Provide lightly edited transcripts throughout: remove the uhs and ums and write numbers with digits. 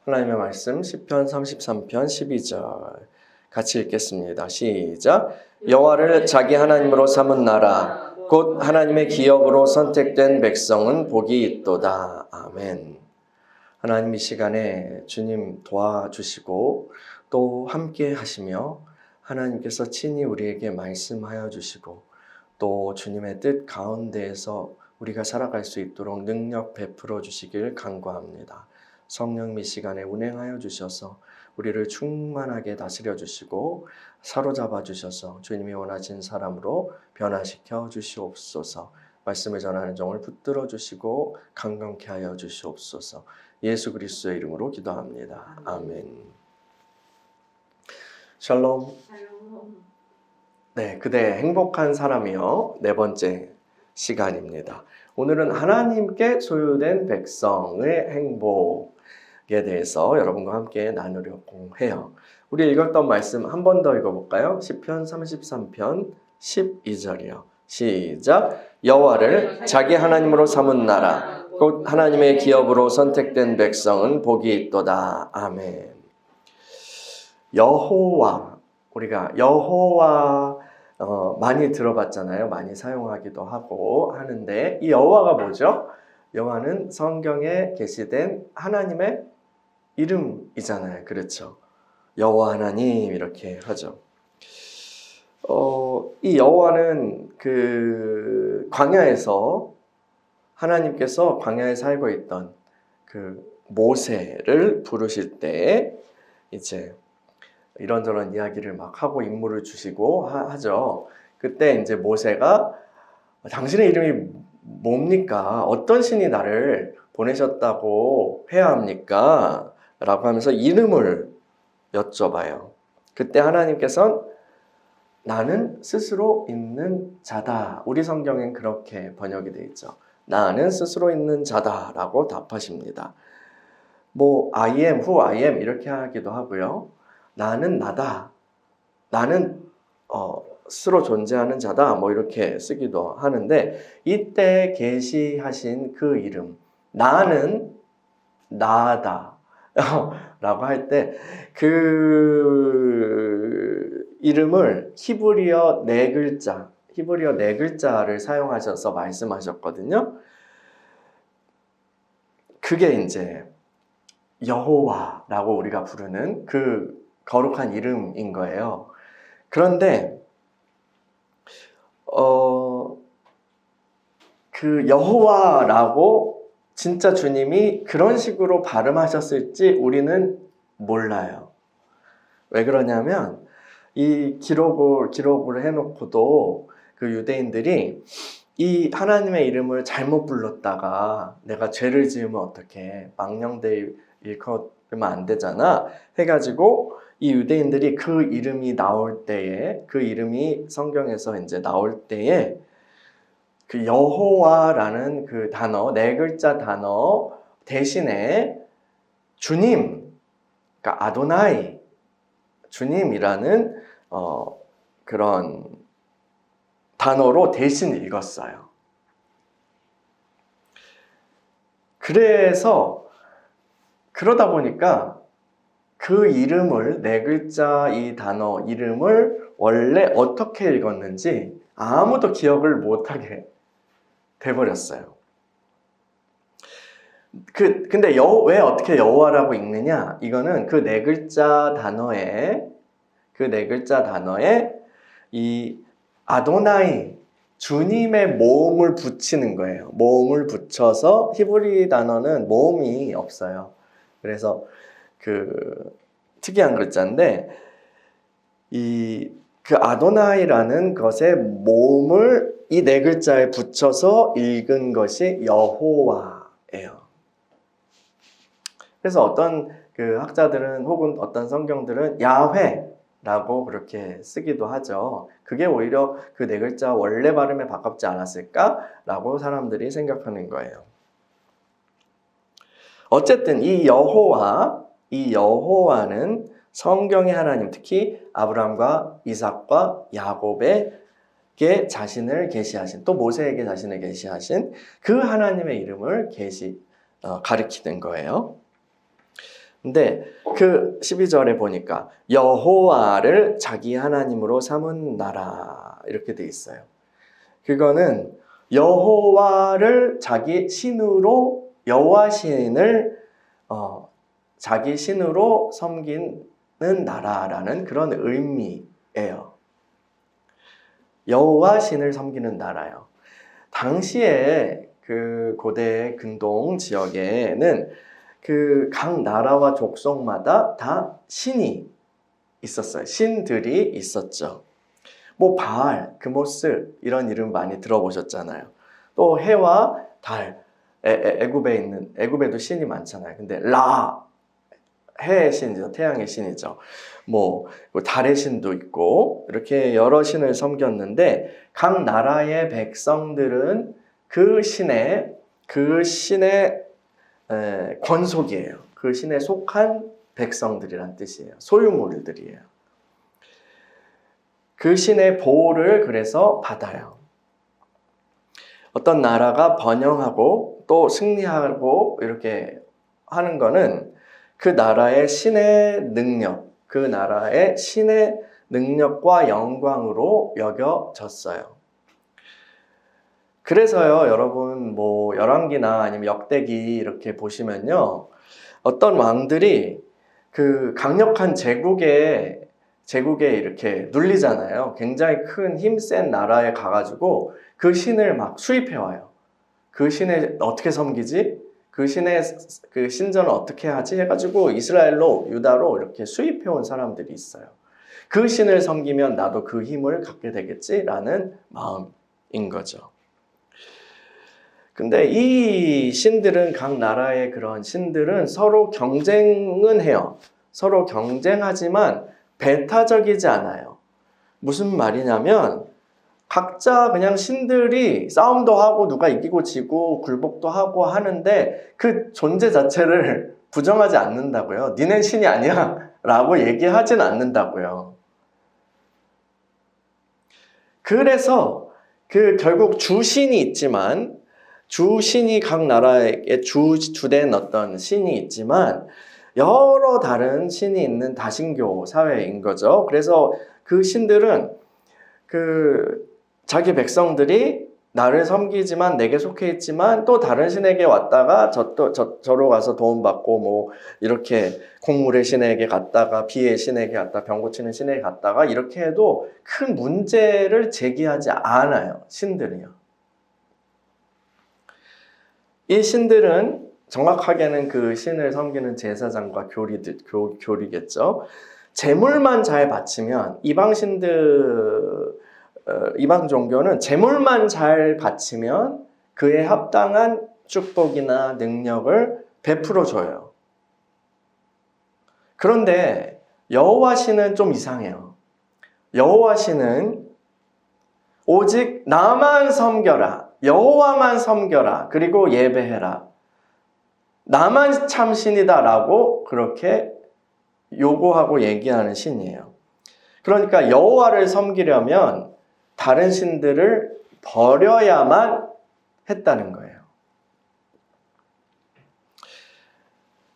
하나님의 말씀 시편 33편 12절 같이 읽겠습니다. 시작. 여호와를 자기 하나님으로 삼은 나라 곧 하나님의 기업으로 선택된 백성은 복이 있도다. 아멘. 하나님 이 시간에 주님 도와주시고 또 함께 하시며 하나님께서 친히 우리에게 말씀하여 주시고 또 주님의 뜻 가운데에서 우리가 살아갈 수 있도록 능력 베풀어 주시길 간구합니다. 성령 이 시간에 운행하여 주셔서 우리를 충만하게 다스려 주시고 사로잡아 주셔서 주님이 원하신 사람으로 변화시켜 주시옵소서. 말씀을 전하는 종을 붙들어 주시고 강건케 하여 주시옵소서. 예수 그리스도의 이름으로 기도합니다. 아멘. 샬롬. 네, 그대 행복한 사람이요. 네 번째 시간입니다. 오늘은 하나님께 소유된 백성의 행복에 대해서 여러분과 함께 나누려고 해요. 우리 읽었던 말씀 한 번 더 읽어볼까요? 시편 33편 12절이요. 시작. 여호와를 자기 하나님으로 삼은 나라 곧 하나님의 기업으로 선택된 백성은 복이 있도다. 아멘. 여호와, 우리가 여호와 많이 들어봤잖아요. 많이 사용하기도 하고 하는데 이 여호와가 뭐죠? 여호와는 성경에 게시된 하나님의 이름이잖아요. 그렇죠? 여호와 하나님 이렇게 하죠. 이 여호와는 그 광야에서 하나님께서 광야에 살고 있던 그 모세를 부르실 때 이제 이런저런 이야기를 막 하고 임무를 주시고 하죠. 그때 이제 모세가 당신의 이름이 뭡니까? 어떤 신이 나를 보내셨다고 해야 합니까? 라고 하면서 이름을 여쭤봐요. 그때 하나님께서는 나는 스스로 있는 자다. 우리 성경엔 그렇게 번역이 되어 있죠. 나는 스스로 있는 자다 라고 답하십니다. I am who I am 이렇게 하기도 하고요. 나는 나다. 나는 스스로 존재하는 자다. 이렇게 쓰기도 하는데 이때 계시하신 그 이름 나는 나다 라고 할 때 그 이름을 히브리어 네 글자를 사용하셔서 말씀하셨거든요. 그게 이제 여호와라고 우리가 부르는 그 거룩한 이름인 거예요. 그런데 그 여호와라고 진짜 주님이 그런 식으로 발음하셨을지 우리는 몰라요. 왜 그러냐면 이 기록을 해놓고도 그 유대인들이 이 하나님의 이름을 잘못 불렀다가 내가 죄를 지으면 어떡해, 망령되이 일컫으면 안 되잖아 해가지고 이 유대인들이 그 이름이 나올 때에, 그 이름이 성경에서 이제 나올 때에 그 여호와라는 그 단어, 네 글자 단어 대신에 주님, 그러니까 아도나이, 주님이라는 그런 단어로 대신 읽었어요. 그러다 보니까 그 이름을, 네 글자 이 단어 이름을 원래 어떻게 읽었는지 아무도 기억을 못하게 돼버렸어요. 근데 왜 어떻게 여호와라고 읽느냐? 이거는 그 네 글자 단어에 이 아도나이, 주님의 모음을 붙이는 거예요. 모음을 붙여서 히브리 단어는 모음이 없어요. 그래서 그 특이한 글자인데 그 아도나이라는 것의 모음을 이 네 글자에 붙여서 읽은 것이 여호와예요. 그래서 어떤 그 학자들은 혹은 어떤 성경들은 야훼라고 그렇게 쓰기도 하죠. 그게 오히려 그 네 글자 원래 발음에 가깝지 않았을까라고 사람들이 생각하는 거예요. 어쨌든 이 여호와는 성경의 하나님, 특히 아브라함과 이삭과 야곱에게 자신을 계시하신, 또 모세에게 자신을 계시하신 그 하나님의 이름을 가리키는 거예요. 근데 그 12절에 보니까 여호와를 자기 하나님으로 삼은 나라 이렇게 돼 있어요. 그거는 여호와를 자기 신으로 여호와 신을 자기 신으로 섬기는 나라라는 그런 의미예요. 여호와 신을 섬기는 나라요. 당시에 그 고대 근동 지역에는 그 각 나라와 족속마다 다 신이 있었어요. 신들이 있었죠. 뭐 바알, 그모스 이런 이름 많이 들어보셨잖아요. 또 해와 달, 애굽에도 신이 많잖아요. 근데 라, 해의 신이죠. 태양의 신이죠. 뭐 달의 신도 있고 이렇게 여러 신을 섬겼는데 각 나라의 백성들은 그 신의 권속이에요. 그 신에 속한 백성들이란 뜻이에요. 소유물들이에요. 그 신의 보호를 그래서 받아요. 어떤 나라가 번영하고 또 승리하고 이렇게 하는 거는 그 나라의 신의 능력, 그 나라의 신의 능력과 영광으로 여겨졌어요. 그래서요, 여러분, 뭐, 열왕기나 아니면 역대기 이렇게 보시면요, 어떤 왕들이 그 강력한 제국에 이렇게 눌리잖아요. 굉장히 큰 힘센 나라에 가가지고 그 신을 막 수입해와요. 그 신을 어떻게 섬기지? 그 신의 그 신전을 어떻게 하지? 해가지고 이스라엘로, 유다로 이렇게 수입해온 사람들이 있어요. 그 신을 섬기면 나도 그 힘을 갖게 되겠지라는 마음인 거죠. 근데 이 신들은 각 나라의 그런 신들은 서로 경쟁은 해요. 서로 경쟁하지만 배타적이지 않아요. 무슨 말이냐면 각자 그냥 신들이 싸움도 하고 누가 이기고 지고 굴복도 하고 하는데 그 존재 자체를 부정하지 않는다고요. 니넨 신이 아니야 라고 얘기하진 않는다고요. 그래서 그 결국 주신이 있지만 주신이 각 나라에 주된 어떤 신이 있지만 여러 다른 신이 있는 다신교 사회인 거죠. 그래서 그 신들은 그 자기 백성들이 나를 섬기지만 내게 속해 있지만 또 다른 신에게 왔다가 저로 가서 도움받고 뭐 이렇게 곡물의 신에게 갔다가 비의 신에게 갔다 병 고치는 신에게 갔다가 이렇게 해도 큰 문제를 제기하지 않아요. 신들이요. 이 신들은 정확하게는 그 신을 섬기는 제사장과 교리겠죠. 제물만 잘 바치면 이방 종교는 제물만 잘 바치면 그에 합당한 축복이나 능력을 베풀어 줘요. 그런데 여호와 신은 좀 이상해요. 여호와 신은 오직 나만 섬겨라. 여호와만 섬겨라. 그리고 예배해라. 나만 참 신이다라고 그렇게 요구하고 얘기하는 신이에요. 그러니까 여호와를 섬기려면 다른 신들을 버려야만 했다는 거예요.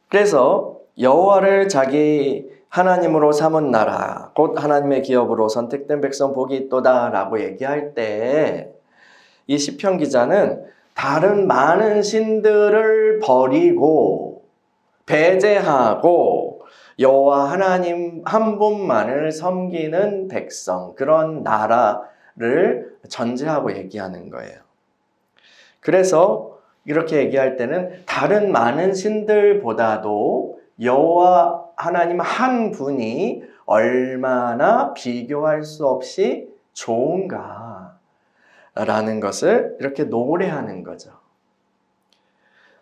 그래서 여호와를 자기 하나님으로 삼은 나라, 곧 하나님의 기업으로 선택된 백성 복이 있도다라고 얘기할 때 이 시편 기자는 다른 많은 신들을 버리고 배제하고 여호와 하나님 한 분만을 섬기는 백성, 그런 나라를 전제하고 얘기하는 거예요. 그래서 이렇게 얘기할 때는 다른 많은 신들보다도 여호와 하나님 한 분이 얼마나 비교할 수 없이 좋은가 라는 것을 이렇게 노래하는 거죠.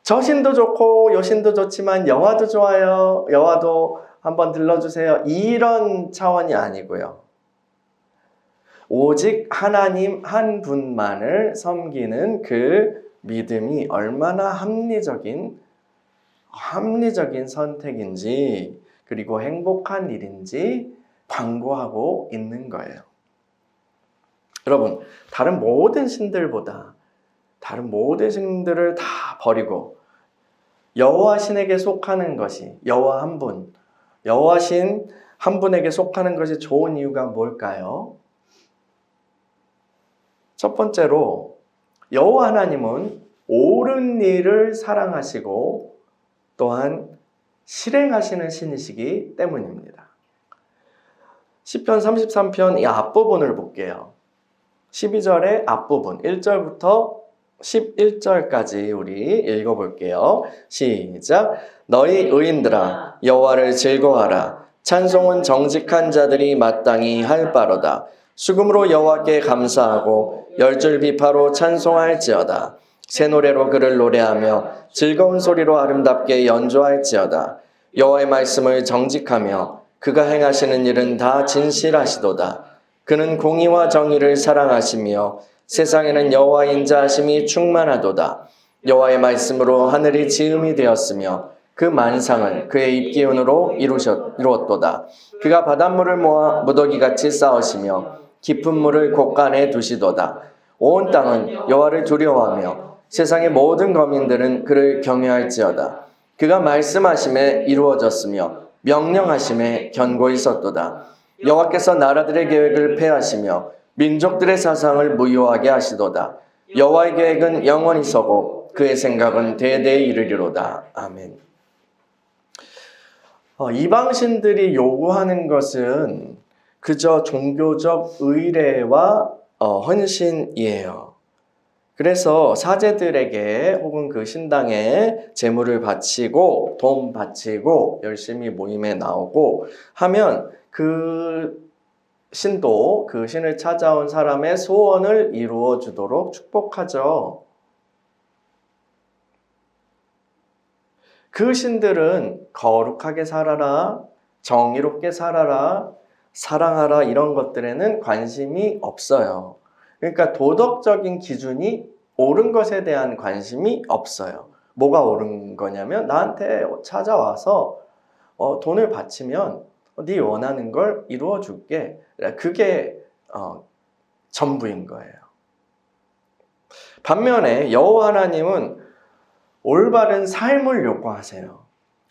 저 신도 좋고 요 신도 좋지만 여호와도 좋아요. 여호와도 한번 들러주세요. 이런 차원이 아니고요. 오직 하나님 한 분만을 섬기는 그 믿음이 얼마나 합리적인 선택인지 그리고 행복한 일인지 광고하고 있는 거예요. 여러분, 다른 모든 신들을 다 버리고 여호와 신에게 속하는 것이 여호와 한 분, 여호와 신 한 분에게 속하는 것이 좋은 이유가 뭘까요? 첫 번째로 여호와 하나님은 옳은 일을 사랑하시고 또한 실행하시는 신이시기 때문입니다. 시편 33편 이 앞부분을 볼게요. 12절의 앞부분 1절부터 11절까지 우리 읽어볼게요. 시작. 너희 의인들아 여호와를 즐거워하라. 찬송은 정직한 자들이 마땅히 할 바로다. 수금으로 여호와께 감사하고 열줄 비파로 찬송할지어다. 새 노래로 그를 노래하며 즐거운 소리로 아름답게 연주할지어다. 여호와의 말씀을 정직하며 그가 행하시는 일은 다 진실하시도다. 그는 공의와 정의를 사랑하시며 세상에는 여호와의 인자하심이 충만하도다. 여호와의 말씀으로 하늘이 지음이 되었으며 그 만상을 그의 입기운으로 이루었도다. 그가 바닷물을 모아 무더기같이 쌓으시며 깊은 물을 곳간에 두시도다. 온 땅은 여호와를 두려워하며 세상의 모든 거민들은 그를 경외할지어다. 그가 말씀하심에 이루어졌으며 명령하심에 견고히 섰도다. 여호와께서 나라들의 계획을 폐하시며 민족들의 사상을 무효하게 하시도다. 여호와의 계획은 영원히 서고 그의 생각은 대대에 이르리로다. 아멘. 이방신들이 요구하는 것은 그저 종교적 의례와 헌신이에요. 그래서 사제들에게 혹은 그 신당에 제물을 바치고 돈 바치고 열심히 모임에 나오고 하면 그 신도 그 신을 찾아온 사람의 소원을 이루어 주도록 축복하죠. 그 신들은 거룩하게 살아라, 정의롭게 살아라, 사랑하라 이런 것들에는 관심이 없어요. 그러니까 도덕적인 기준이 옳은 것에 대한 관심이 없어요. 뭐가 옳은 거냐면 나한테 찾아와서 돈을 바치면 네 원하는 걸 이루어 줄게. 그게 전부인 거예요. 반면에 여호와 하나님은 올바른 삶을 요구하세요.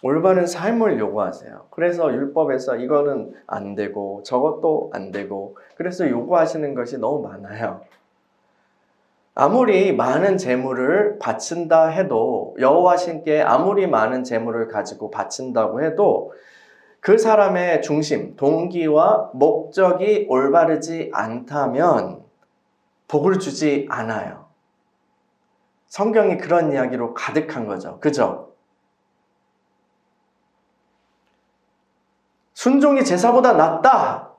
올바른 삶을 요구하세요. 그래서 율법에서 이거는 안 되고 저것도 안 되고 그래서 요구하시는 것이 너무 많아요. 아무리 많은 재물을 바친다 해도 여호와 신께 아무리 많은 재물을 가지고 바친다고 해도 그 사람의 중심, 동기와 목적이 올바르지 않다면 복을 주지 않아요. 성경이 그런 이야기로 가득한 거죠. 그죠? 순종이 제사보다 낫다.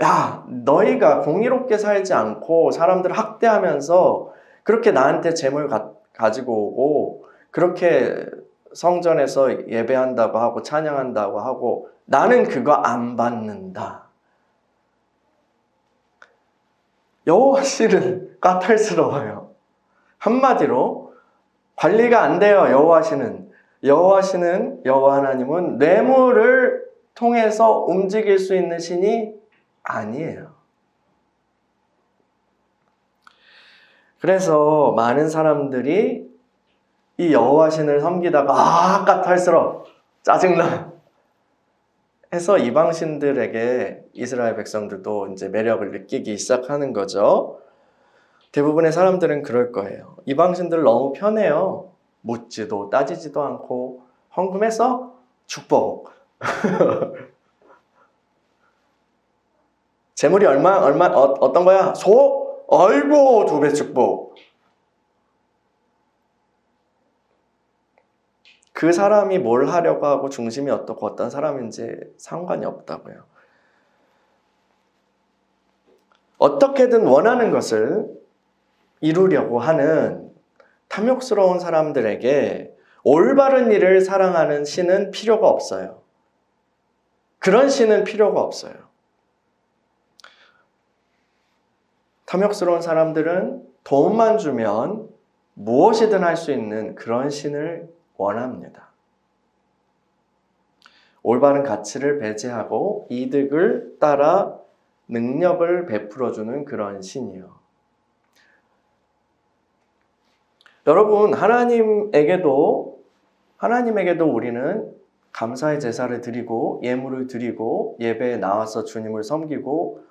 야, 너희가 공의롭게 살지 않고 사람들을 학대하면서 그렇게 나한테 재물 가지고 오고 그렇게 성전에서 예배한다고 하고 찬양한다고 하고 나는 그거 안 받는다. 여호와 씨는 까탈스러워요. 한마디로 관리가 안 돼요. 여호와 씨는 여호와 하나님은 뇌물을 통해서 움직일 수 있는 신이 아니에요. 그래서 많은 사람들이 이 여호와 신을 섬기다가 까탈스러워 짜증나 해서 이방신들에게 이스라엘 백성들도 이제 매력을 느끼기 시작하는 거죠. 대부분의 사람들은 그럴 거예요. 이방신들 너무 편해요. 묻지도 따지지도 않고 헌금해서 축복. 재물이 얼마 어떤 거야? 소? 아이고 2배 축복. 그 사람이 뭘 하려고 하고 중심이 어떻고 어떤 사람인지 상관이 없다고요. 어떻게든 원하는 것을 이루려고 하는 탐욕스러운 사람들에게 올바른 일을 사랑하는 신은 필요가 없어요. 그런 신은 필요가 없어요. 탐욕스러운 사람들은 돈만 주면 무엇이든 할 수 있는 그런 신을 원합니다. 올바른 가치를 배제하고 이득을 따라 능력을 베풀어주는 그런 신이요. 여러분, 하나님에게도 우리는 감사의 제사를 드리고 예물을 드리고 예배에 나와서 주님을 섬기고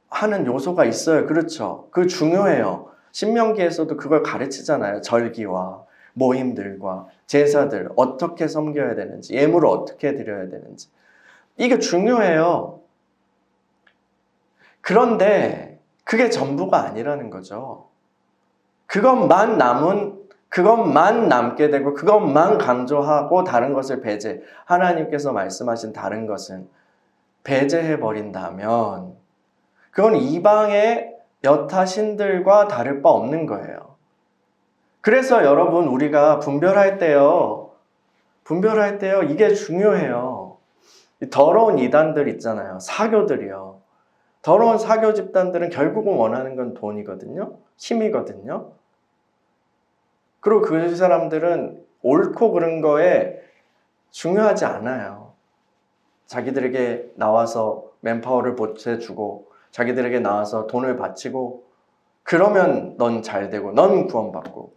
하는 요소가 있어요. 그렇죠? 그 중요해요. 신명기에서도 그걸 가르치잖아요. 절기와 모임들과 제사들 어떻게 섬겨야 되는지, 예물을 어떻게 드려야 되는지. 이게 중요해요. 그런데 그게 전부가 아니라는 거죠. 그것만 남게 되고 그것만 강조하고 다른 것을 배제, 하나님께서 말씀하신 다른 것은 배제해 버린다면 그건 이방의 여타 신들과 다를 바 없는 거예요. 그래서 여러분, 우리가 분별할 때요 이게 중요해요. 더러운 이단들 있잖아요. 사교들이요. 더러운 사교 집단들은 결국은 원하는 건 돈이거든요. 힘이거든요. 그리고 그 사람들은 옳고 그른 거에 중요하지 않아요. 자기들에게 나와서 맨파워를 보태주고 자기들에게 나와서 돈을 바치고 그러면 넌 잘되고 넌 구원받고,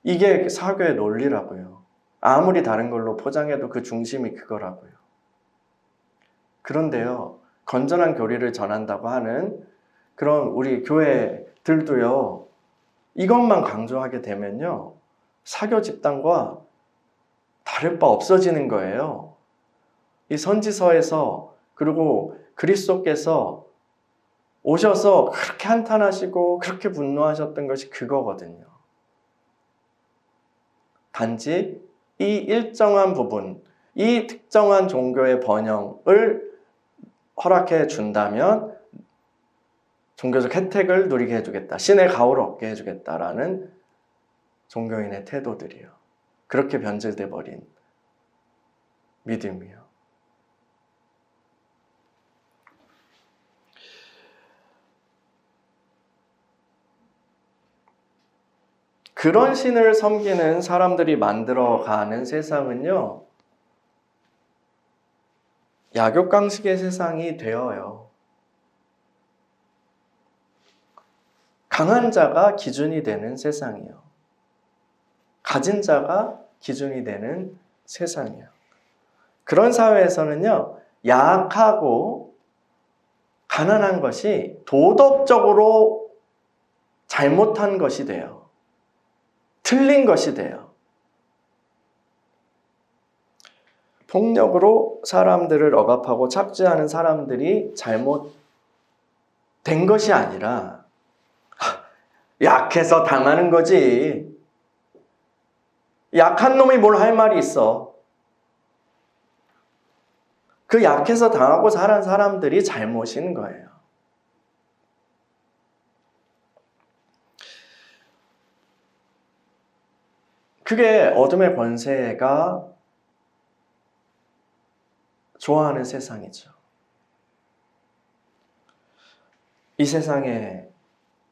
이게 사교의 논리라고요. 아무리 다른 걸로 포장해도 그 중심이 그거라고요. 그런데요, 건전한 교리를 전한다고 하는 그런 우리 교회들도요, 이것만 강조하게 되면요, 사교 집단과 다를 바 없어지는 거예요. 이 선지서에서, 그리고 그리스도께서 오셔서 그렇게 한탄하시고 그렇게 분노하셨던 것이 그거거든요. 단지 이 일정한 부분, 이 특정한 종교의 번영을 허락해 준다면 종교적 혜택을 누리게 해주겠다, 신의 가호를 얻게 해주겠다라는 종교인의 태도들이요. 그렇게 변질돼 버린 믿음이요. 그런 신을 섬기는 사람들이 만들어가는 세상은요, 약육강식의 세상이 되어요. 강한 자가 기준이 되는 세상이요. 가진 자가 기준이 되는 세상이요. 그런 사회에서는요, 약하고 가난한 것이 도덕적으로 잘못한 것이 돼요. 틀린 것이 돼요. 폭력으로 사람들을 억압하고 착취하는 사람들이 잘못된 것이 아니라 약해서 당하는 거지. 약한 놈이 뭘 할 말이 있어. 그 약해서 당하고 자란 사람들이 잘못인 거예요. 그게 어둠의 권세가 좋아하는 세상이죠. 이 세상의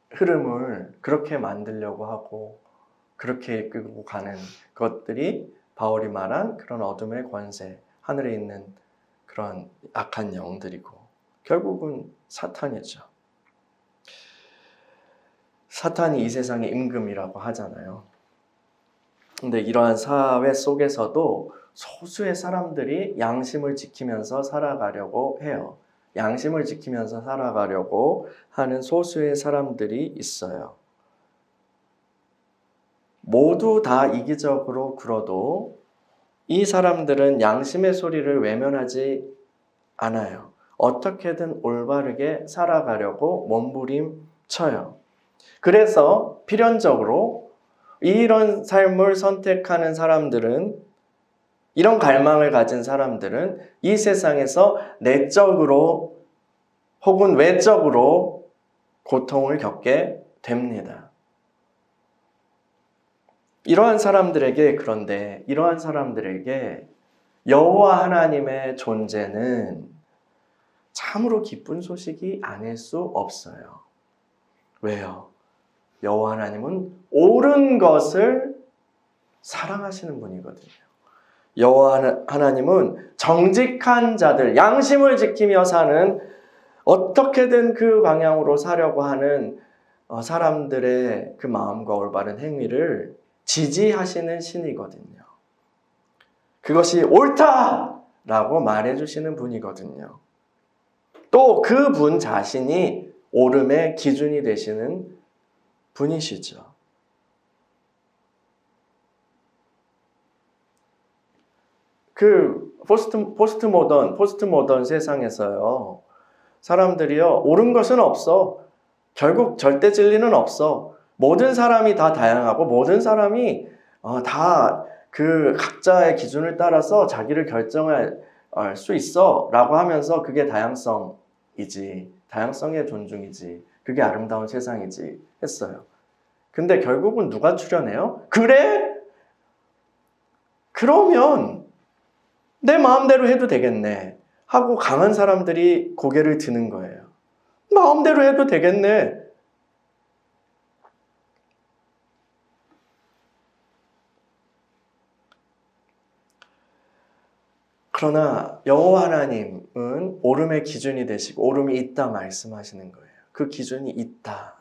흐름을 그렇게 만들려고 하고 그렇게 이끌고 가는 것들이 바울이 말한 그런 어둠의 권세, 하늘에 있는 그런 악한 영들이고 결국은 사탄이죠. 사탄이 이 세상의 임금이라고 하잖아요. 근데 이러한 사회 속에서도 소수의 사람들이 양심을 지키면서 살아가려고 해요. 양심을 지키면서 살아가려고 하는 소수의 사람들이 있어요. 모두 다 이기적으로 굴어도 이 사람들은 양심의 소리를 외면하지 않아요. 어떻게든 올바르게 살아가려고 몸부림쳐요. 그래서 필연적으로 이런 삶을 선택하는 사람들은, 이런 갈망을 가진 사람들은 이 세상에서 내적으로 혹은 외적으로 고통을 겪게 됩니다. 이러한 사람들에게 여호와 하나님의 존재는 참으로 기쁜 소식이 아닐 수 없어요. 왜요? 여호와 하나님은 옳은 것을 사랑하시는 분이거든요. 여호와 하나님은 정직한 자들, 양심을 지키며 사는, 어떻게든 그 방향으로 사려고 하는 사람들의 그 마음과 올바른 행위를 지지하시는 신이거든요. 그것이 옳다라고 말해주시는 분이거든요. 또 그 분 자신이 옳음의 기준이 되시는 분이시죠. 그 포스트 모던 세상에서요, 사람들이요, 옳은 것은 없어. 결국 절대 진리는 없어. 모든 사람이 다 다양하고 모든 사람이 다 그 각자의 기준을 따라서 자기를 결정할 수 있어 라고 하면서 그게 다양성이지, 다양성의 존중이지, 그게 아름다운 세상이지 했어요. 근데 결국은 누가 출연해요? 그래? 그러면 내 마음대로 해도 되겠네 하고 강한 사람들이 고개를 드는 거예요. 마음대로 해도 되겠네. 그러나 여호와 하나님은 옳음의 기준이 되시고 옳음이 있다 말씀하시는 거예요. 그 기준이 있다.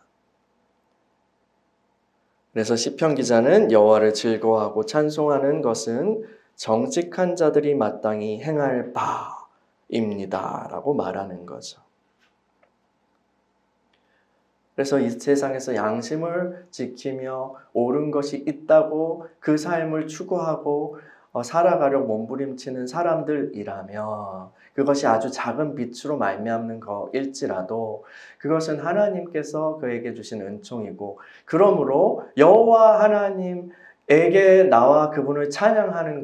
그래서 시편 기자는 여호와를 즐거워하고 찬송하는 것은 정직한 자들이 마땅히 행할 바입니다 라고 말하는 거죠. 그래서 이 세상에서 양심을 지키며 옳은 것이 있다고 그 삶을 추구하고 살아가려고 몸부림치는 사람들이라면 그것이 아주 작은 빛으로 말미암는 거일지라도 그것은 하나님께서 그에게 주신 은총이고, 그러므로 여호와 하나님에게 나와 그분을 찬양하는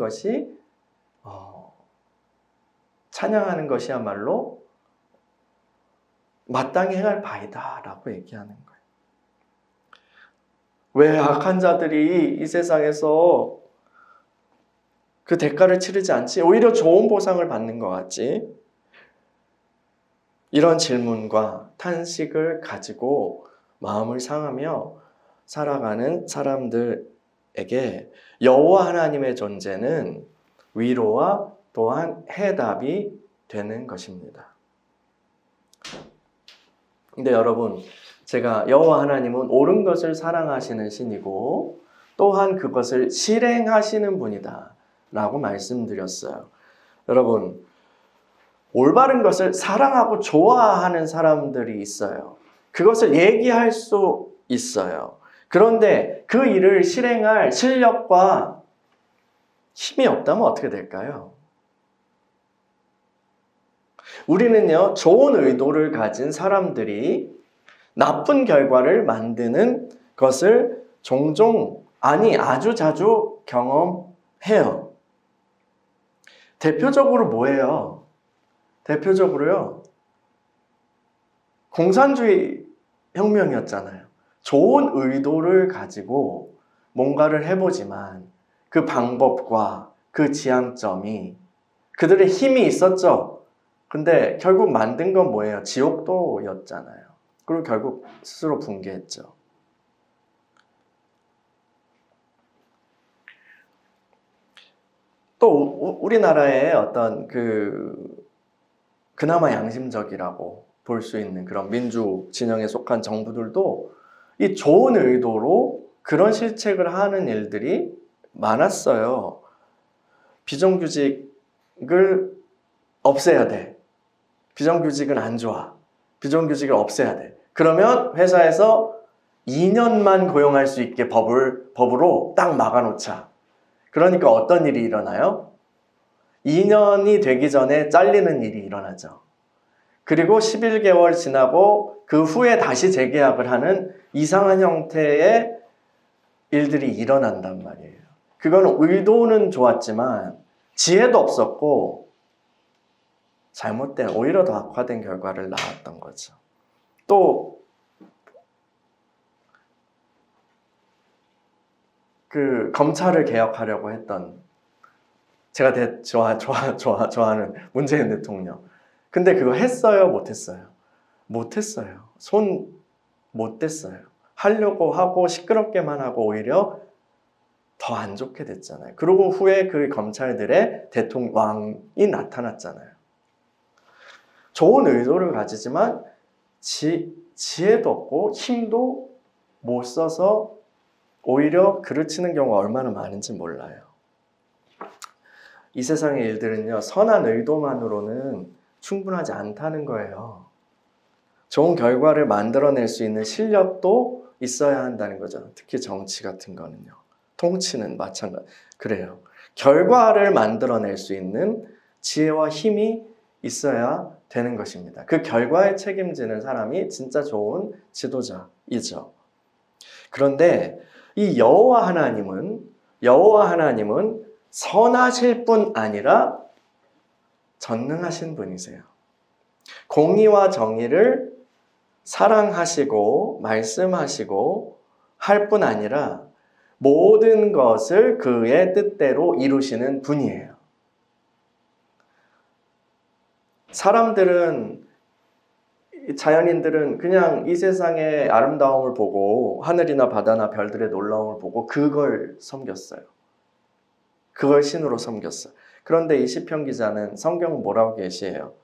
것이야말로 마땅히 행할 바이다 라고 얘기하는 거예요. 왜 악한 자들이 이 세상에서 그 대가를 치르지 않지? 오히려 좋은 보상을 받는 것 같지? 이런 질문과 탄식을 가지고 마음을 상하며 살아가는 사람들에게 여호와 하나님의 존재는 위로와 또한 해답이 되는 것입니다. 근데 여러분, 제가 여호와 하나님은 옳은 것을 사랑하시는 신이고 또한 그것을 실행하시는 분이다 라고 말씀드렸어요. 여러분, 올바른 것을 사랑하고 좋아하는 사람들이 있어요. 그것을 얘기할 수 있어요. 그런데 그 일을 실행할 실력과 힘이 없다면 어떻게 될까요? 우리는요, 좋은 의도를 가진 사람들이 나쁜 결과를 만드는 것을 종종, 아주 자주 경험해요. 대표적으로 뭐예요? 대표적으로요, 공산주의 혁명이었잖아요. 좋은 의도를 가지고 뭔가를 해보지만 그 방법과 그 지향점이 그들의 힘이 있었죠. 근데 결국 만든 건 뭐예요? 지옥도였잖아요. 그리고 결국 스스로 붕괴했죠. 또 우리나라의 어떤 그나마 양심적이라고 볼 수 있는 그런 민주 진영에 속한 정부들도 이 좋은 의도로 그런 실책을 하는 일들이 많았어요. 비정규직을 없애야 돼. 비정규직은 안 좋아. 비정규직을 없애야 돼. 그러면 회사에서 2년만 고용할 수 있게 법으로 딱 막아놓자. 그러니까 어떤 일이 일어나요? 2년이 되기 전에 잘리는 일이 일어나죠. 그리고 11개월 지나고 그 후에 다시 재계약을 하는 이상한 형태의 일들이 일어난단 말이에요. 그건 의도는 좋았지만 지혜도 없었고 잘못된, 오히려 더 악화된 결과를 낳았던 거죠. 또 그 검찰을 개혁하려고 했던, 제가 좋아하는 문재인 대통령. 근데 그거 했어요? 못했어요? 못했어요. 손 못 댔어요. 하려고 하고 시끄럽게만 하고 오히려 더 안 좋게 됐잖아요. 그리고 후에 그 검찰들의 왕이 나타났잖아요. 좋은 의도를 가지지만 지혜도 없고 힘도 못 써서 오히려 그르치는 경우가 얼마나 많은지 몰라요. 이 세상의 일들은요, 선한 의도만으로는 충분하지 않다는 거예요. 좋은 결과를 만들어낼 수 있는 실력도 있어야 한다는 거죠. 특히 정치 같은 거는요. 통치는 마찬가지. 그래요. 결과를 만들어낼 수 있는 지혜와 힘이 있어야 되는 것입니다. 그 결과에 책임지는 사람이 진짜 좋은 지도자이죠. 그런데 이 여호와 하나님은 선하실 뿐 아니라 전능하신 분이세요. 공의와 정의를 사랑하시고 말씀하시고 할 뿐 아니라 모든 것을 그의 뜻대로 이루시는 분이에요. 자연인들은 그냥 이 세상의 아름다움을 보고 하늘이나 바다나 별들의 놀라움을 보고 그걸 섬겼어요. 그걸 신으로 섬겼어요. 그런데 이 시편 기자는 성경은 뭐라고 계시해요?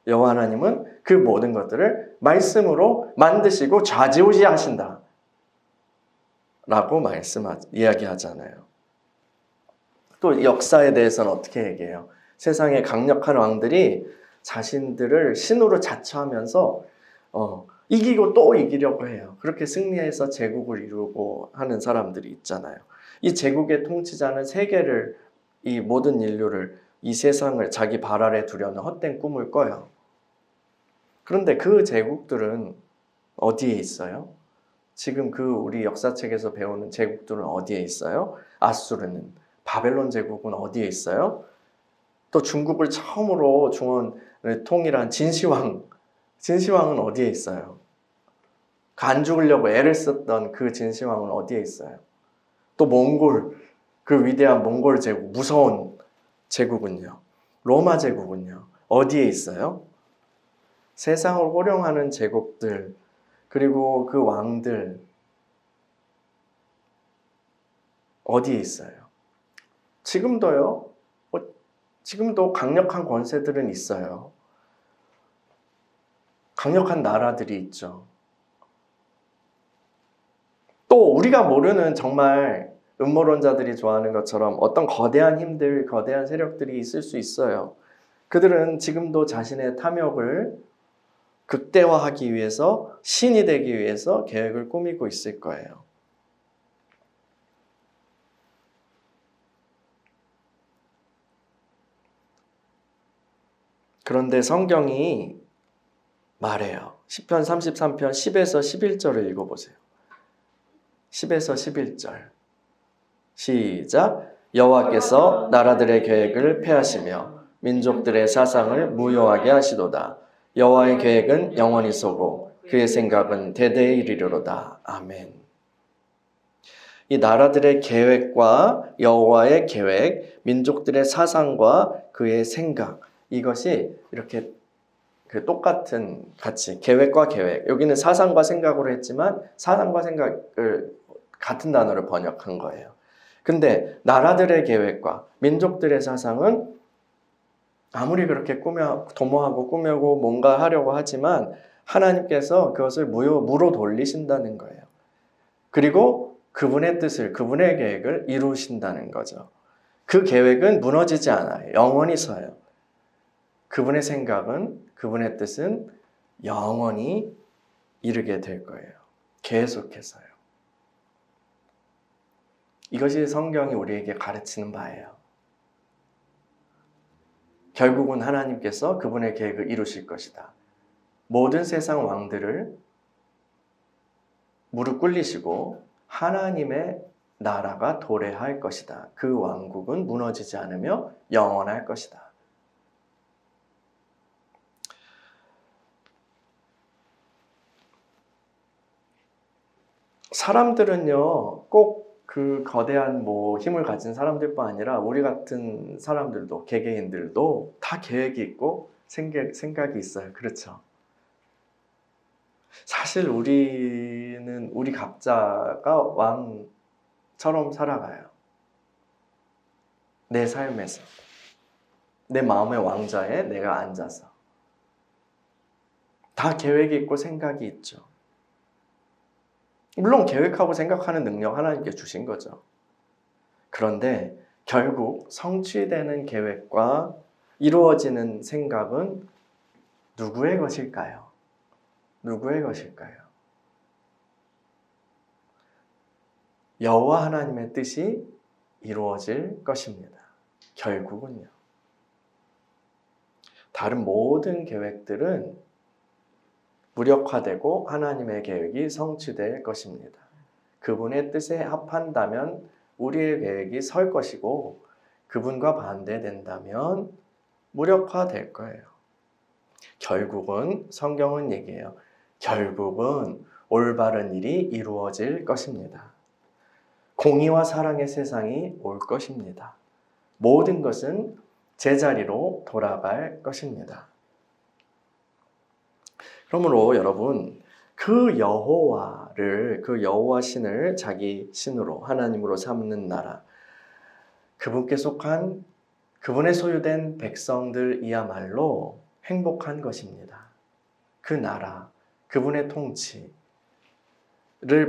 여호와 하나님은 그 모든 것들을 말씀으로 만드시고 좌지우지하신다 라고 이야기하잖아요. 또 역사에 대해서는 어떻게 얘기해요? 세상의 강력한 왕들이 자신들을 신으로 자처하면서 이기고 또 이기려고 해요. 그렇게 승리해서 제국을 이루고 하는 사람들이 있잖아요. 이 제국의 통치자는 세계를, 이 모든 인류를, 이 세상을 자기 발 아래 두려는 헛된 꿈을 꿔요. 그런데 그 제국들은 어디에 있어요? 지금 우리 역사책에서 배우는 제국들은 어디에 있어요? 아수르는, 바벨론 제국은 어디에 있어요? 또 중국을 처음으로 중원을 통일한 진시황은 어디에 있어요? 안 죽으려고 애를 썼던 그 진시황은 어디에 있어요? 또 그 위대한 몽골 제국, 무서운 제국은요? 로마 제국은요? 어디에 있어요? 세상을 호령하는 제국들, 그리고 그 왕들 어디에 있어요? 지금도 강력한 권세들은 있어요. 강력한 나라들이 있죠. 또 우리가 모르는 정말 음모론자들이 좋아하는 것처럼 어떤 거대한 힘들, 거대한 세력들이 있을 수 있어요. 그들은 지금도 자신의 탐욕을 극대화하기 위해서, 신이 되기 위해서 계획을 꾸미고 있을 거예요. 그런데 성경이 말해요. 시편 33편 10에서 11절을 읽어보세요. 10에서 11절. 시작. 여호와께서 나라들의 계획을 폐하시며 민족들의 사상을 무효하게 하시도다. 여호와의 계획은 영원히 서고 그의 생각은 대대에 이르리로다. 아멘. 이 나라들의 계획과 여호와의 계획, 민족들의 사상과 그의 생각, 이것이 이렇게 똑같은 같이 계획과 계획, 여기는 사상과 생각으로 했지만 사상과 생각을 같은 단어로 번역한 거예요. 근데 나라들의 계획과 민족들의 사상은 아무리 그렇게 도모하고 꾸며고 뭔가 하려고 하지만 하나님께서 그것을 무로 돌리신다는 거예요. 그리고 그분의 뜻을, 그분의 계획을 이루신다는 거죠. 그 계획은 무너지지 않아요. 영원히 서요. 그분의 생각은, 그분의 뜻은 영원히 이르게 될 거예요. 계속해서요. 이것이 성경이 우리에게 가르치는 바예요. 결국은 하나님께서 그분의 계획을 이루실 것이다. 모든 세상 왕들을 무릎 꿇리시고 하나님의 나라가 도래할 것이다. 그 왕국은 무너지지 않으며 영원할 것이다. 사람들은요, 꼭 그 거대한 힘을 가진 사람들뿐 아니라 우리 같은 사람들도, 개개인들도 다 계획이 있고 생각이 있어요. 그렇죠? 사실 우리 각자가 왕처럼 살아가요. 내 삶에서. 내 마음의 왕좌에 내가 앉아서. 다 계획이 있고 생각이 있죠. 물론 계획하고 생각하는 능력 하나님께 주신 거죠. 그런데 결국 성취되는 계획과 이루어지는 생각은 누구의 것일까요? 누구의 것일까요? 여호와 하나님의 뜻이 이루어질 것입니다. 결국은요. 다른 모든 계획들은 무력화되고 하나님의 계획이 성취될 것입니다. 그분의 뜻에 합한다면 우리의 계획이 설 것이고 그분과 반대된다면 무력화될 거예요. 결국은 성경은 얘기해요. 결국은 올바른 일이 이루어질 것입니다. 공의와 사랑의 세상이 올 것입니다. 모든 것은 제자리로 돌아갈 것입니다. 그러므로 여러분, 그 여호와를, 그 여호와 신을 자기 신으로 하나님으로 삼는 나라, 그분께 속한 그분의 소유된 백성들이야말로 행복한 것입니다. 그 나라, 그분의 통치를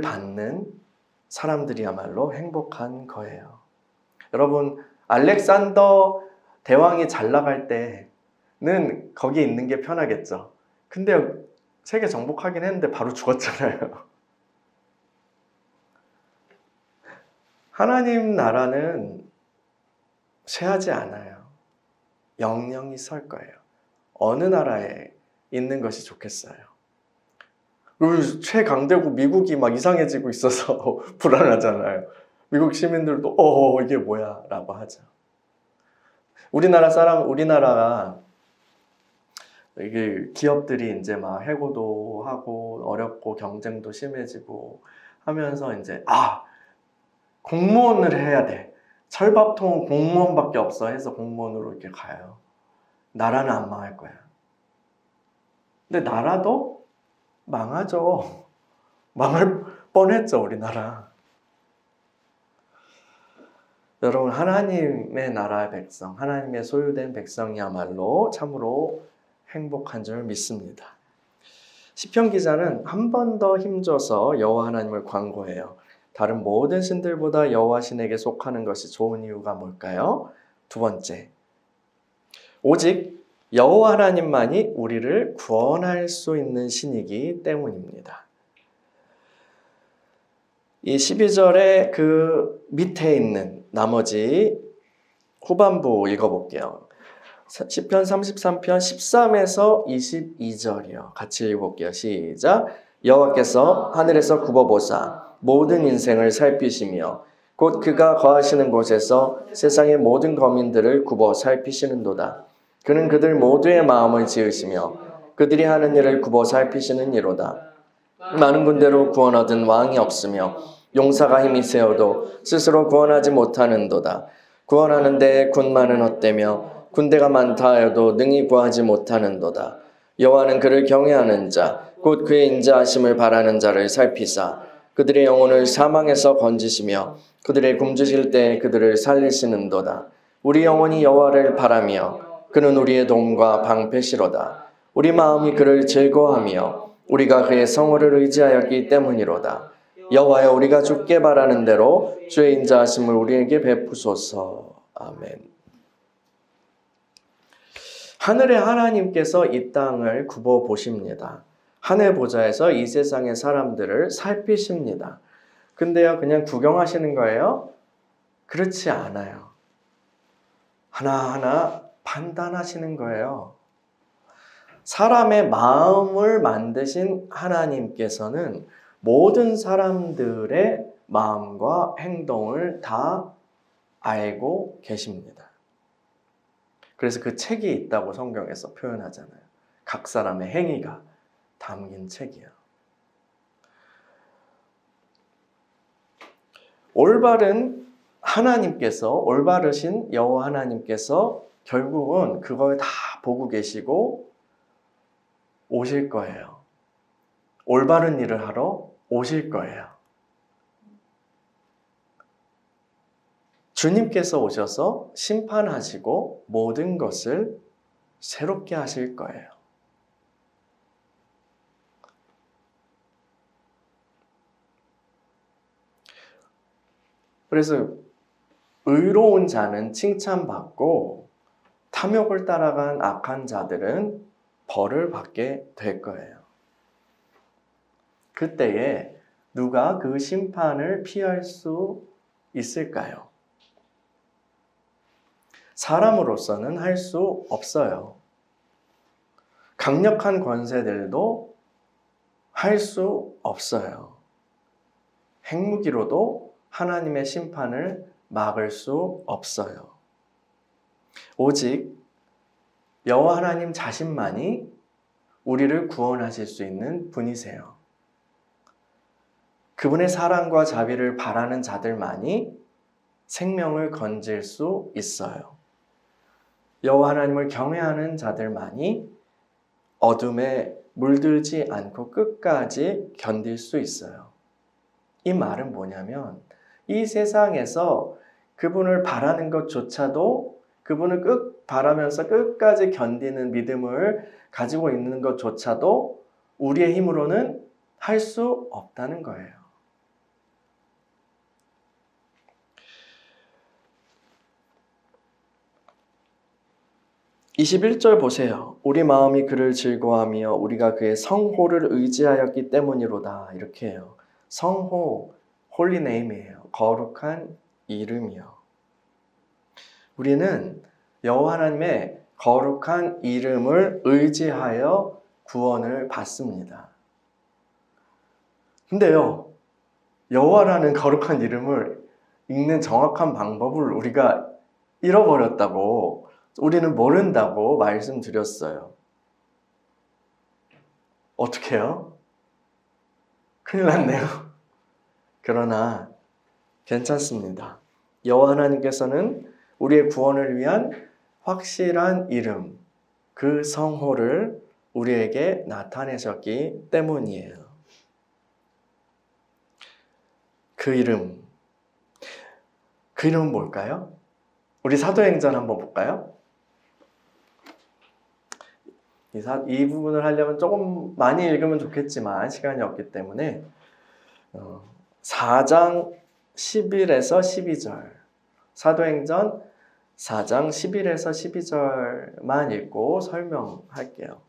받는 사람들이야말로 행복한 거예요. 여러분, 알렉산더 대왕이 잘 나갈 때는 거기 있는 게 편하겠죠. 근데 세계 정복하긴 했는데 바로 죽었잖아요. 하나님 나라는 쇠하지 않아요. 영영이 설 거예요. 어느 나라에 있는 것이 좋겠어요. 최강대국 미국이 막 이상해지고 있어서 불안하잖아요. 미국 시민들도 이게 뭐야 라고 하죠. 우리나라가 이게 기업들이 이제 막 해고도 하고 어렵고 경쟁도 심해지고 하면서 이제 공무원을 해야 돼. 철밥통은 공무원밖에 없어 해서 공무원으로 이렇게 가요. 나라는 안 망할 거야. 근데 나라도 망하죠. 망할 뻔했죠, 우리나라. 여러분, 하나님의 나라의 백성, 하나님의 소유된 백성이야말로 참으로 행복한 줄 믿습니다. 시편 기자는 한 번 더 힘줘서 여호와 하나님을 광고해요. 다른 모든 신들보다 여호와 신에게 속하는 것이 좋은 이유가 뭘까요? 두 번째, 오직 여호와 하나님만이 우리를 구원할 수 있는 신이기 때문입니다. 이 12절의 그 밑에 있는 나머지 후반부 읽어볼게요. 시편 33편 13에서 22절이요. 같이 읽어볼게요. 시작. 여호와께서 하늘에서 굽어보사 모든 인생을 살피시며 곧 그가 거하시는 곳에서 세상의 모든 거민들을 굽어 살피시는도다. 그는 그들 모두의 마음을 지으시며 그들이 하는 일을 굽어 살피시는 이로다. 많은 군대로 구원 얻은 왕이 없으며 용사가 힘이 세어도 스스로 구원하지 못하는도다. 구원하는데 군마는 헛되며 군대가 많다 하여도 능히 구하지 못하는도다. 여호와는 그를 경외하는 자, 곧 그의 인자하심을 바라는 자를 살피사 그들의 영혼을 사망에서 건지시며 그들의 굶주실 때 그들을 살리시는도다. 우리 영혼이 여호와를 바라며 그는 우리의 도움과 방패시로다. 우리 마음이 그를 즐거워하며 우리가 그의 성호를 의지하였기 때문이로다. 여호와여, 우리가 주께 바라는 대로 주의 인자하심을 우리에게 베푸소서. 아멘. 하늘의 하나님께서 이 땅을 굽어 보십니다. 하늘 보좌에서 이 세상의 사람들을 살피십니다. 근데요, 그냥 구경하시는 거예요? 그렇지 않아요. 하나하나 판단하시는 거예요. 사람의 마음을 만드신 하나님께서는 모든 사람들의 마음과 행동을 다 알고 계십니다. 그래서 그 책이 있다고 성경에서 표현하잖아요. 각 사람의 행위가 담긴 책이에요. 올바르신 여호와 하나님께서 결국은 그걸 다 보고 계시고 오실 거예요. 올바른 일을 하러 오실 거예요. 주님께서 오셔서 심판하시고 모든 것을 새롭게 하실 거예요. 그래서 의로운 자는 칭찬받고 탐욕을 따라간 악한 자들은 벌을 받게 될 거예요. 그때에 누가 그 심판을 피할 수 있을까요? 사람으로서는 할 수 없어요. 강력한 권세들도 할 수 없어요. 핵무기로도 하나님의 심판을 막을 수 없어요. 오직 여호와 하나님 자신만이 우리를 구원하실 수 있는 분이세요. 그분의 사랑과 자비를 바라는 자들만이 생명을 건질 수 있어요. 여호와 하나님을 경외하는 자들만이 어둠에 물들지 않고 끝까지 견딜 수 있어요. 이 말은 뭐냐면 이 세상에서 그분을 바라는 것조차도 그분을 바라면서 끝까지 견디는 믿음을 가지고 있는 것조차도 우리의 힘으로는 할 수 없다는 거예요. 21절 보세요. 우리 마음이 그를 즐거워하며 우리가 그의 성호를 의지하였기 때문이로다. 이렇게 해요. 성호, 홀리 네임이에요. 거룩한 이름이요. 우리는 여호와 하나님의 거룩한 이름을 의지하여 구원을 받습니다. 근데요, 여호와라는 거룩한 이름을 읽는 정확한 방법을 우리가 잃어버렸다고, 우리는 모른다고 말씀드렸어요. 어떻게 해요? 큰일 났네요. 그러나 괜찮습니다. 여호와 하나님께서는 우리의 구원을 위한 확실한 이름, 그 성호를 우리에게 나타내셨기 때문이에요. 그 이름은 뭘까요? 우리 사도행전 한번 볼까요? 이 부분을 하려면 조금 많이 읽으면 좋겠지만 시간이 없기 때문에 4장 11에서 12절 사도행전 4장 11에서 12절만 읽고 설명할게요.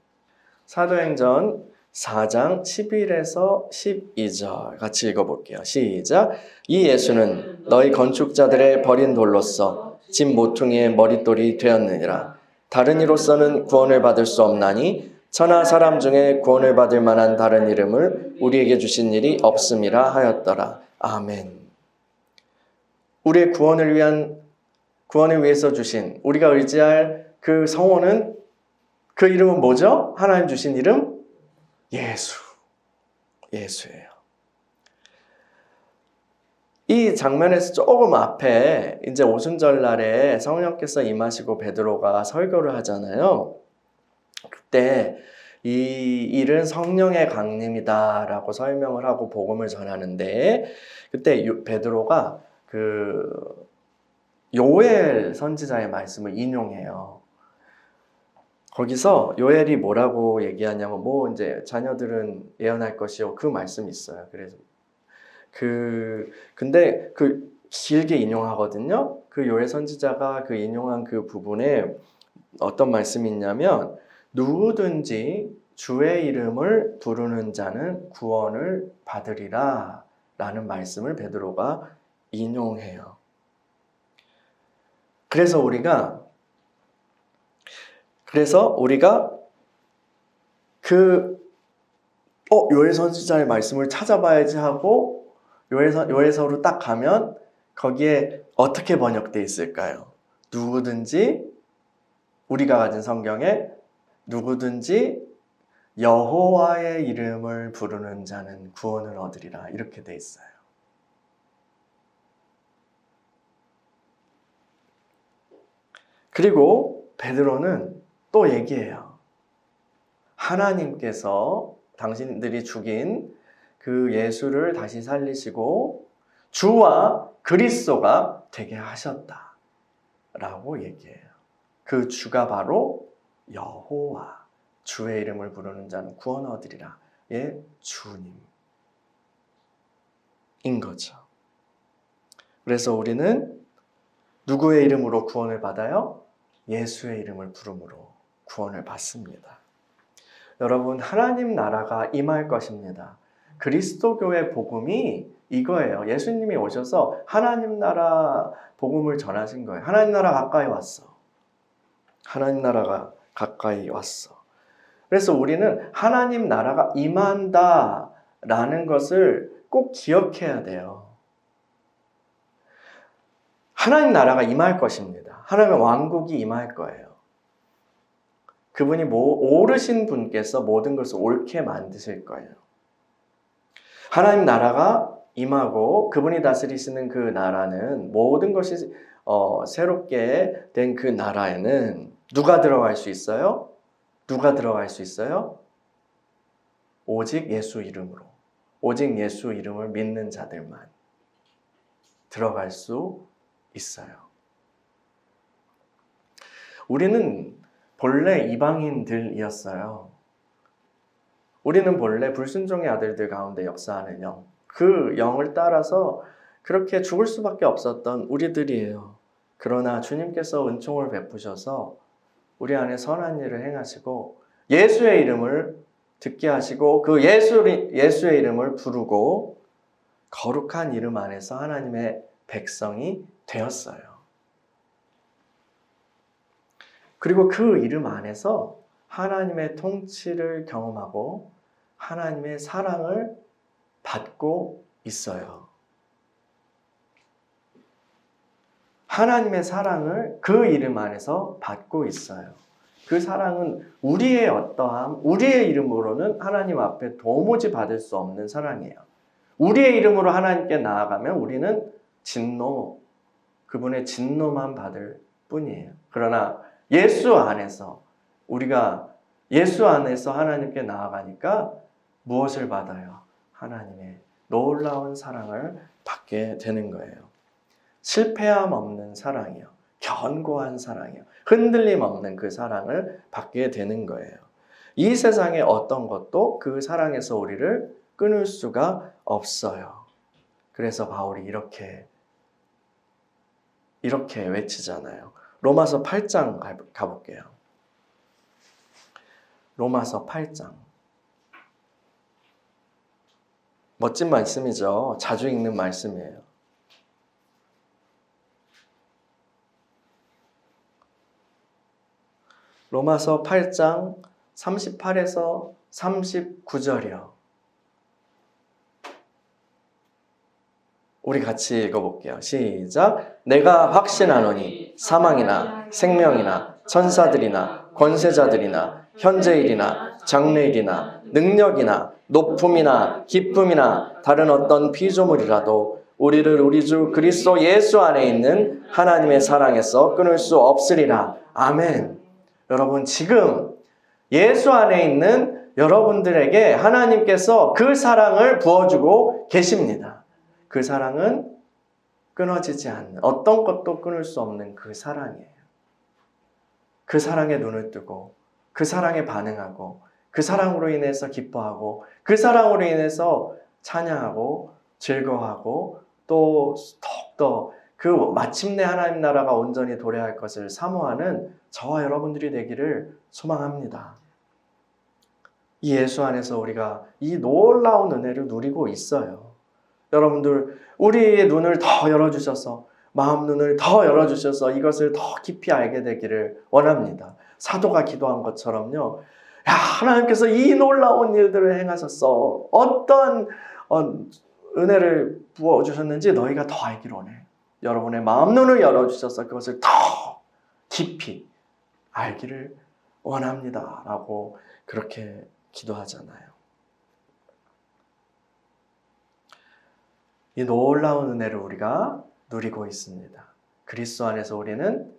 사도행전 4장 11에서 12절 같이 읽어볼게요. 시작. 이 예수는 너희 건축자들의 버린 돌로서 집 모퉁이의 머릿돌이 되었느니라. 다른 이로서는 구원을 받을 수 없나니 천하 사람 중에 구원을 받을 만한 다른 이름을 우리에게 주신 일이 없음이라 하였더라. 아멘. 우리의 구원을 위해서 주신 우리가 의지할 그 성호는 그 이름은 뭐죠? 하나님 주신 이름? 예수예요. 이 장면에서 조금 앞에 이제 오순절날에 성령께서 임하시고 베드로가 설교를 하잖아요. 그때 이 일은 성령의 강림이다라고 설명을 하고 복음을 전하는데 그때 베드로가 그 요엘 선지자의 말씀을 인용해요. 거기서 요엘이 뭐라고 얘기하냐면 이제 자녀들은 예언할 것이요 그 말씀이 있어요. 그래서 근데 길게 인용하거든요. 그 요엘 선지자가 그 인용한 그 부분에 어떤 말씀이 있냐면 누구든지 주의 이름을 부르는 자는 구원을 받으리라 라는 말씀을 베드로가 인용해요. 그래서 우리가 요엘 선지자의 말씀을 찾아봐야지 하고 요엘서로 딱 가면 거기에 어떻게 번역되어 있을까요? 누구든지 우리가 가진 성경에 누구든지 여호와의 이름을 부르는 자는 구원을 얻으리라 이렇게 돼 있어요. 그리고 베드로는 또 얘기해요. 하나님께서 당신들이 죽인 그 예수를 다시 살리시고 주와 그리스도가 되게 하셨다 라고 얘기해요. 그 주가 바로 여호와, 주의 이름을 부르는 자는 구원 얻으리라 의 주님인 거죠. 그래서 우리는 누구의 이름으로 구원을 받아요? 예수의 이름을 부름으로 구원을 받습니다. 여러분, 하나님 나라가 임할 것입니다. 그리스도교의 복음이 이거예요. 예수님이 오셔서 하나님 나라 복음을 전하신 거예요. 하나님 나라 가까이 왔어. 하나님 나라가 가까이 왔어. 그래서 우리는 하나님 나라가 임한다라는 것을 꼭 기억해야 돼요. 하나님 나라가 임할 것입니다. 하나님의 왕국이 임할 거예요. 그분이 오르신 분께서 모든 것을 옳게 만드실 거예요. 하나님 나라가 임하고 그분이 다스리시는 그 나라는 모든 것이 새롭게 된 그 나라에는 누가 들어갈 수 있어요? 누가 들어갈 수 있어요? 오직 예수 이름으로. 오직 예수 이름을 믿는 자들만 들어갈 수 있어요. 우리는 본래 이방인들이었어요. 우리는 본래 불순종의 아들들 가운데 역사하는 영, 그 영을 따라서 그렇게 죽을 수밖에 없었던 우리들이에요. 그러나 주님께서 은총을 베푸셔서 우리 안에 선한 일을 행하시고 예수의 이름을 듣게 하시고 그 예수의 이름을 부르고 거룩한 이름 안에서 하나님의 백성이 되었어요. 그리고 그 이름 안에서 하나님의 통치를 경험하고 하나님의 사랑을 받고 있어요. 하나님의 사랑을 그 이름 안에서 받고 있어요. 그 사랑은 우리의 어떠함, 우리의 이름으로는 하나님 앞에 도무지 받을 수 없는 사랑이에요. 우리의 이름으로 하나님께 나아가면 우리는 진노, 그분의 진노만 받을 뿐이에요. 그러나 예수 안에서 우리가 예수 안에서 하나님께 나아가니까 무엇을 받아요? 하나님의 놀라운 사랑을 받게 되는 거예요. 실패함 없는 사랑이요. 견고한 사랑이요. 흔들림 없는 그 사랑을 받게 되는 거예요. 이 세상의 어떤 것도 그 사랑에서 우리를 끊을 수가 없어요. 그래서 바울이 이렇게 외치잖아요. 로마서 8장 가볼게요. 로마서 8장. 멋진 말씀이죠. 자주 읽는 말씀이에요. 로마서 8장 38에서 39절이요. 우리 같이 읽어볼게요. 시작. 내가 확신하노니 사망이나 생명이나 천사들이나 권세자들이나 현재일이나 장래일이나 능력이나 높음이나 기쁨이나 다른 어떤 피조물이라도 우리를 우리 주 그리스도 예수 안에 있는 하나님의 사랑에서 끊을 수 없으리라. 아멘. 여러분, 지금 예수 안에 있는 여러분들에게 하나님께서 그 사랑을 부어주고 계십니다. 그 사랑은 끊어지지 않는, 어떤 것도 끊을 수 없는 그 사랑이에요. 그 사랑에 눈을 뜨고 그 사랑에 반응하고 그 사랑으로 인해서 기뻐하고 그 사랑으로 인해서 찬양하고 즐거워하고 또 더욱더 그 마침내 하나님 나라가 온전히 도래할 것을 사모하는 저와 여러분들이 되기를 소망합니다. 이 예수 안에서 우리가 이 놀라운 은혜를 누리고 있어요. 여러분들, 우리의 눈을 더 열어주셔서, 마음 눈을 더 열어주셔서 이것을 더 깊이 알게 되기를 원합니다. 사도가 기도한 것처럼요. 야, 하나님께서 이 놀라운 일들을 행하셨어. 어떤 은혜를 부어주셨는지 너희가 더 알기를 원해. 여러분의 마음 눈을 열어주셔서 그것을 더 깊이 알기를 원합니다. 라고 그렇게 기도하잖아요. 이 놀라운 은혜를 우리가 누리고 있습니다. 그리스도 안에서 우리는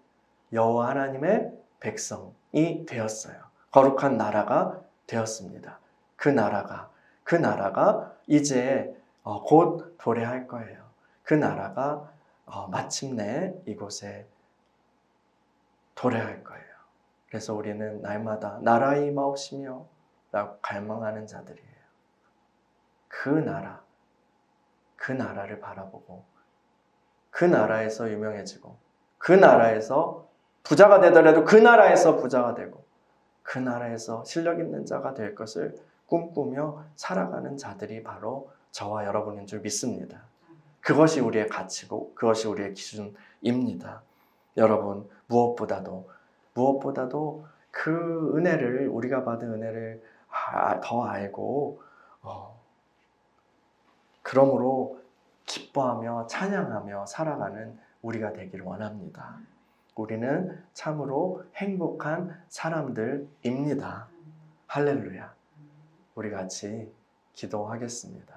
여호와 하나님의 백성이 되었어요. 거룩한 나라가 되었습니다. 그 나라가 이제 곧 도래할 거예요. 그 나라가 마침내 이곳에 도래할 거예요. 그래서 우리는 날마다 나라의 임하옵시며 라고 갈망하는 자들이에요. 그 나라를 바라보고 그 나라에서 유명해지고 그 나라에서 부자가 되더라도 그 나라에서 부자가 되고 그 나라에서 실력 있는 자가 될 것을 꿈꾸며 살아가는 자들이 바로 저와 여러분인 줄 믿습니다. 그것이 우리의 가치고 그것이 우리의 기준입니다. 여러분, 무엇보다도 그 은혜를, 우리가 받은 은혜를 더 알고 그러므로 기뻐하며 찬양하며 살아가는 우리가 되기를 원합니다. 우리는 참으로 행복한 사람들입니다. 할렐루야. 우리 같이 기도하겠습니다.